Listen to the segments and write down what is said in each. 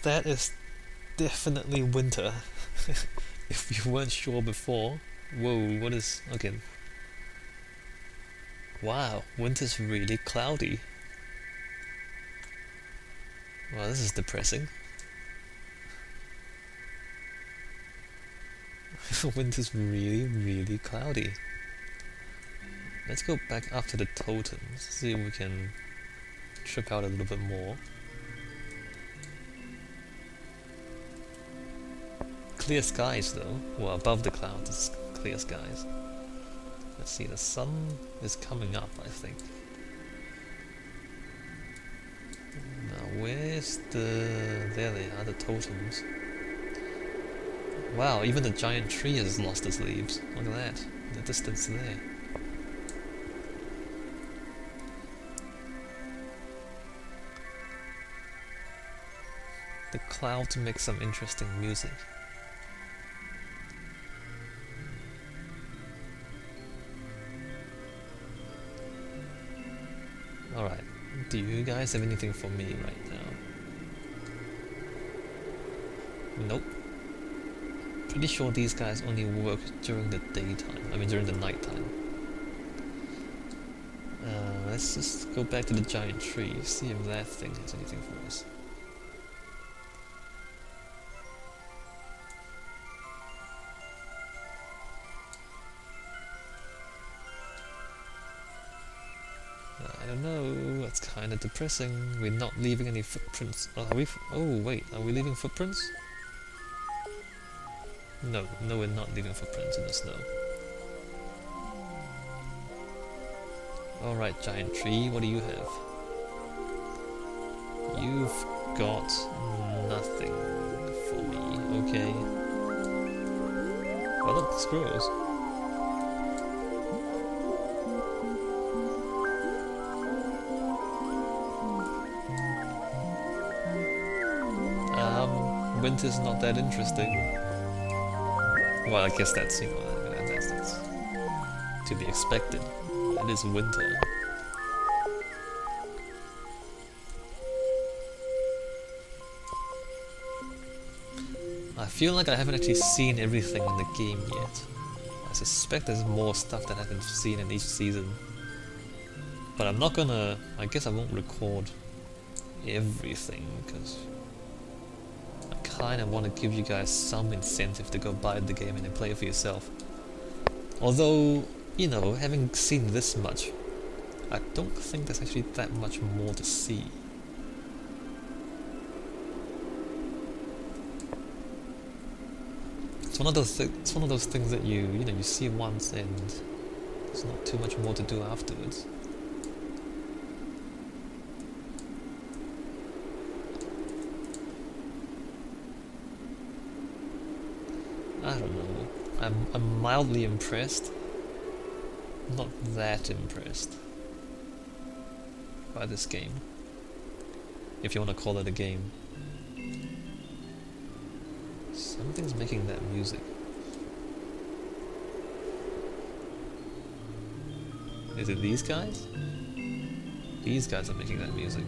that is definitely winter. If you weren't sure before. Whoa, what is... okay. Wow, winter's really cloudy. Well, this is depressing. Winter's really, really cloudy. Let's go back up to the totems, see if we can trip out a little bit more. Clear skies though. Well, above the clouds it's clear skies. Let's see, the sun is coming up, I think. Now, where's the... there they are, the totems. Wow, even the giant tree has lost its leaves. Look at that, in the distance there. The clouds make some interesting music. Alright, do you guys have anything for me right now? Nope. Pretty sure these guys only work during the daytime, I mean during the nighttime. Let's just go back to the giant tree, see if that thing has anything for us. I don't know, that's kind of depressing. We're not leaving any footprints. Oh, are we? Oh wait, are we leaving footprints? No, we're not leaving footprints in the snow. Alright, giant tree, what do you have? You've got nothing for me, okay. Well, look, squirrels. Winter's not that interesting. Well, I guess that's, you know, that's to be expected. It is winter. I feel like I haven't actually seen everything in the game yet. I suspect there's more stuff that I haven't seen in each season. But I'm not gonna... I guess I won't record everything, because I kinda want to give you guys some incentive to go buy the game and then play it for yourself. Although, you know, having seen this much, I don't think there's actually that much more to see. It's one of those things that you know, you see once and there's not too much more to do afterwards. I don't know. I'm mildly impressed. Not that impressed by this game, if you want to call it a game. Something's making that music. Is it these guys? These guys are making that music.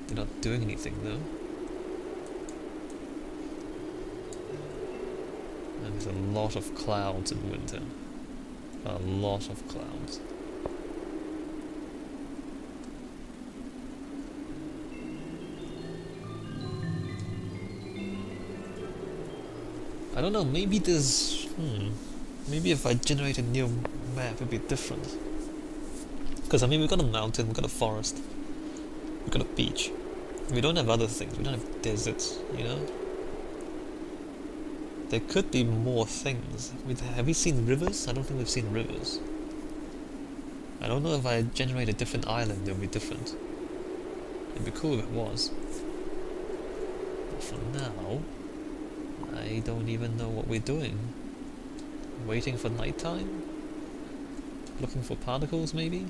They're not doing anything though. And there's a lot of clouds in winter. A lot of clouds. I don't know, maybe there's... maybe if I generate a new map it'd be different. Because I mean, we've got a mountain, we've got a forest, we've got a beach. We don't have other things, we don't have deserts, you know? There could be more things. Have we seen rivers? I don't think we've seen rivers. I don't know if I generate a different island, it would be different. It'd be cool if it was. But for now, I don't even know what we're doing. Waiting for nighttime? Looking for particles, maybe?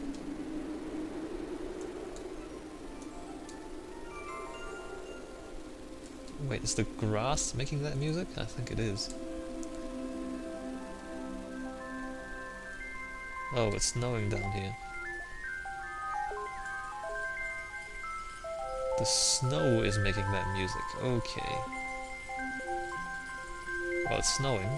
Wait, is the grass making that music? I think it is. Oh, it's snowing down here. The snow is making that music. Okay. Well, it's snowing.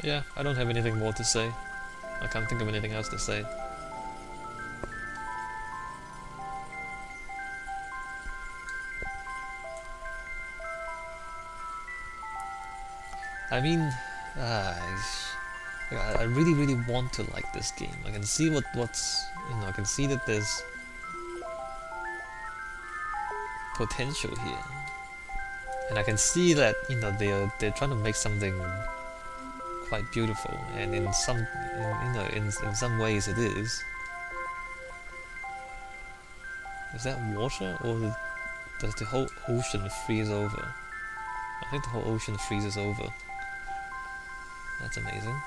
Yeah, I don't have anything more to say. I can't think of anything else to say. I mean, I really, really want to like this game. I can see what's I can see that there's potential here, and I can see that they're trying to make something quite beautiful, and in some ways it is. Is that water, or does the whole ocean freeze over? I think the whole ocean freezes over. That's amazing.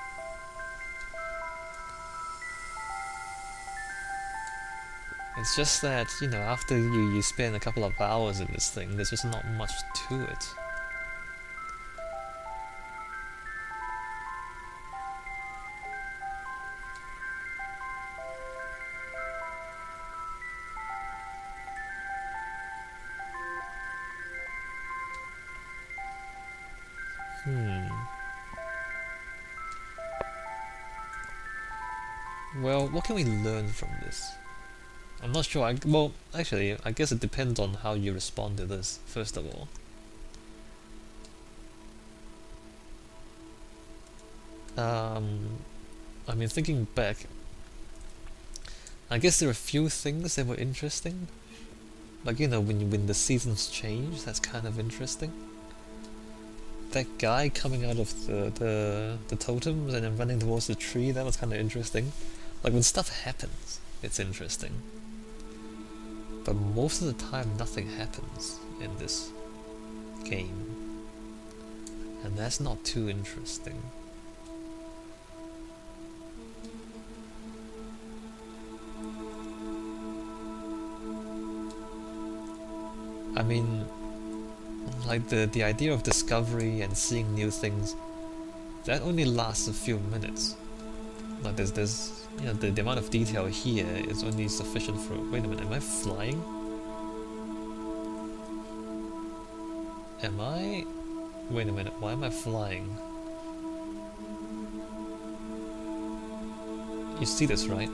It's just that, after you spend a couple of hours in this thing, there's just not much to it. Well, what can we learn from this? I'm not sure. Well, actually, I guess it depends on how you respond to this, first of all. I mean, thinking back, I guess there are a few things that were interesting. Like, when the seasons change, that's kind of interesting. That guy coming out of the totems and then running towards the tree, that was kind of interesting. Like, when stuff happens, it's interesting. But most of the time, nothing happens in this game. And that's not too interesting. I mean, like the idea of discovery and seeing new things, that only lasts a few minutes. Like there's the amount of detail here is only sufficient for. Wait a minute, am I flying? Am I? Wait a minute, why am I flying? You see this, right?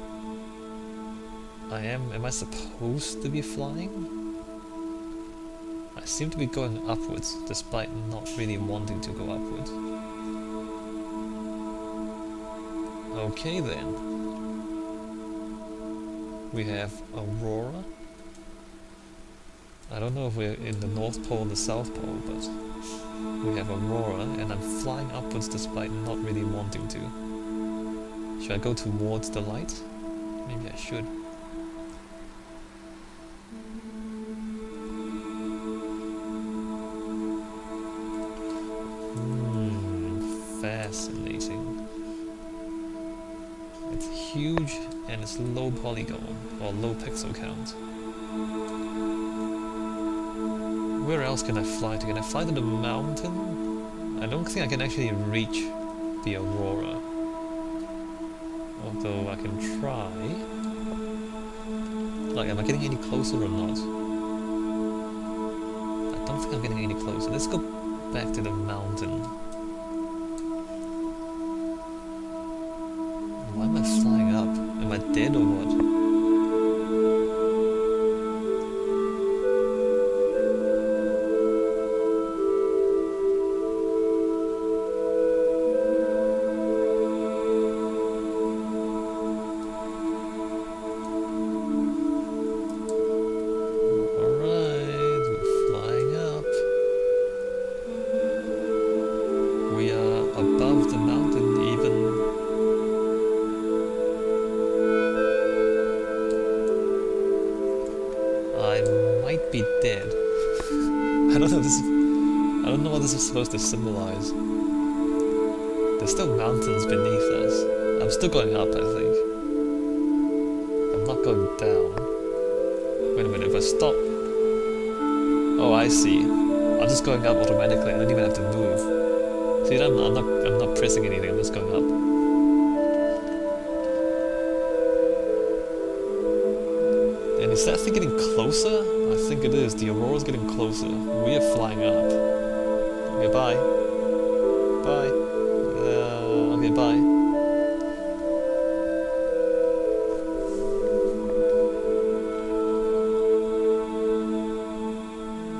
Am I supposed to be flying? I seem to be going upwards, despite not really wanting to go upwards. Okay then. We have Aurora. I don't know if we're in the North Pole or the South Pole, but we have Aurora, and I'm flying upwards despite not really wanting to. Should I go towards the light? Maybe I should. Fascinating. It's huge and it's low polygon, or low pixel count. Where else can I fly to? Can I fly to the mountain? I don't think I can actually reach the Aurora. Although I can try. Like, am I getting any closer or not? I don't think I'm getting any closer. Let's go back to the mountain. Why am I flying up? Am I dead or what? Alright, we're flying up. I don't know what this is supposed to symbolize. There's still mountains beneath us. I'm still going up, I think. I'm not going down. Wait a minute, if I stop... Oh, I see. I'm just going up automatically, I don't even have to move. See, I'm not pressing anything, I'm just going up. And is that thing getting closer? I think it is. The aurora's getting closer. We are flying up. Okay, bye. Bye. Okay, bye.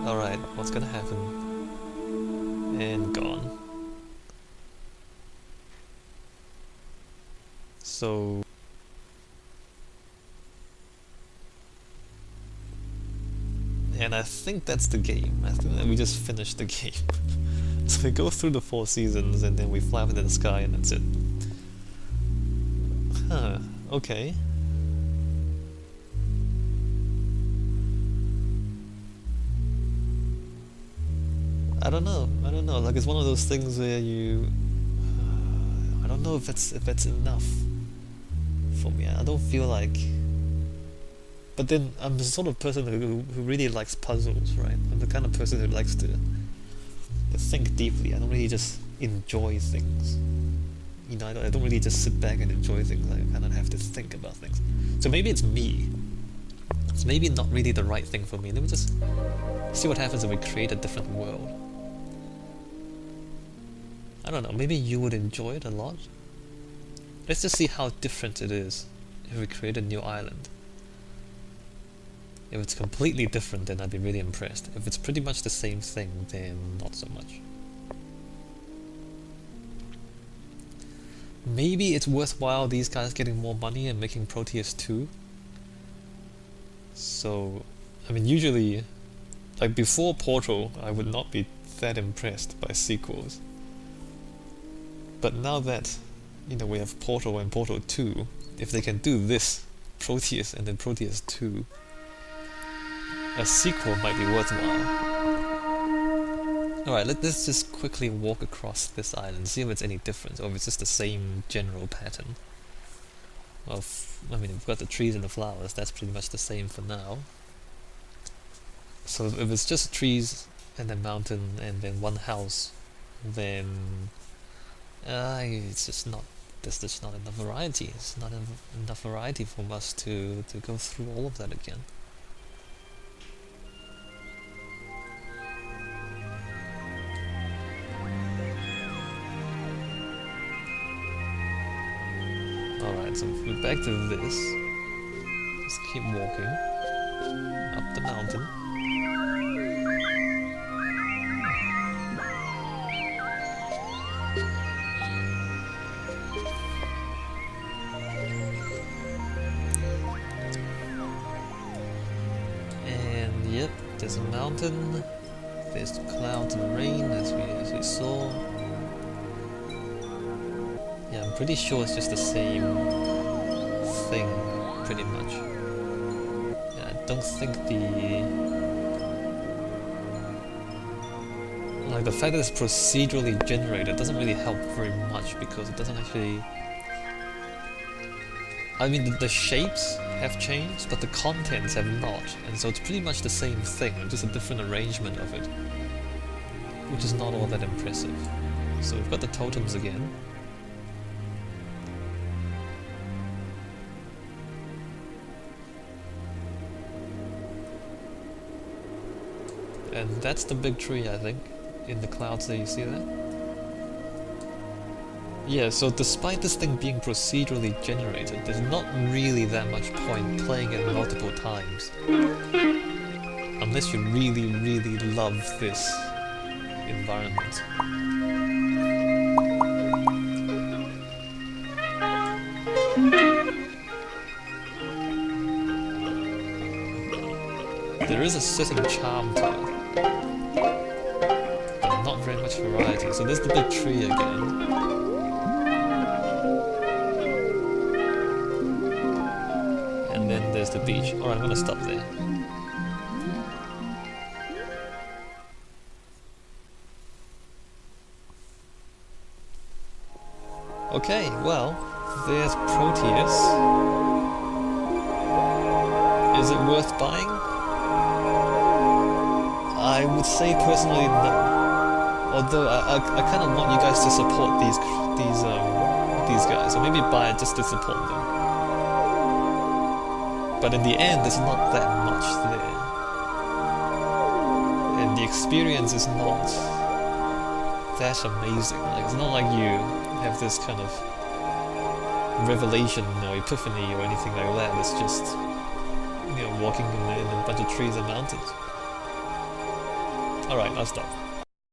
Alright, what's gonna happen? And gone. So... And I think that's the game. I think that we just finished the game. So we go through the 4 seasons and then we fly up into the sky and that's it. Huh, okay. I don't know, like it's one of those things where you... I don't know if that's enough for me. I don't feel like... But then I'm the sort of person who really likes puzzles, right? I'm the kind of person who likes to think deeply. I don't really just enjoy things. You know, I don't really just sit back and enjoy things. I kind of have to think about things. So maybe it's me. It's maybe not really the right thing for me. Let me just see what happens if we create a different world. I don't know, maybe you would enjoy it a lot. Let's just see how different it is if we create a new island. If it's completely different, then I'd be really impressed. If it's pretty much the same thing, then not so much. Maybe it's worthwhile these guys getting more money and making Proteus 2. So, I mean, usually, like before Portal, I would not be that impressed by sequels. But now that, you know, we have Portal and Portal 2, if they can do this, Proteus and then Proteus 2, a sequel might be worthwhile. Alright, let's just quickly walk across this island, see if it's any different, or if it's just the same general pattern. Well, I mean, we've got the trees and the flowers, that's pretty much the same for now. So if it's just trees and then mountain and then one house, then it's just not, there's just not enough variety. It's not enough variety for us to go through all of that again. Alright, so we're back to this. Just keep walking up the mountain. And yep, there's a mountain. There's clouds and rain as we saw. Yeah, I'm pretty sure it's just the same thing, pretty much. Yeah, I don't think the fact that it's procedurally generated doesn't really help very much because it doesn't actually... I mean, the shapes have changed, but the contents have not, and so it's pretty much the same thing, just a different arrangement of it, which is not all that impressive. So we've got the totems again. And that's the big tree, I think, in the clouds there, you see that? Yeah, so despite this thing being procedurally generated, there's not really that much point playing it multiple times. Unless you really, really love this environment. There is a certain charm to it. Not very much variety. So there's the big tree again. And then there's the beach. Alright, I'm gonna stop there. Okay, well, there's Proteus. Is it worth buying? I would say personally no. Although I kind of want you guys to support these guys, or maybe buy it just to support them. But in the end, there's not that much there, and the experience is not that amazing. Like, it's not like you have this kind of revelation or epiphany or anything like that. It's just, you know, walking in a bunch of trees and mountains. Alright, I'll stop.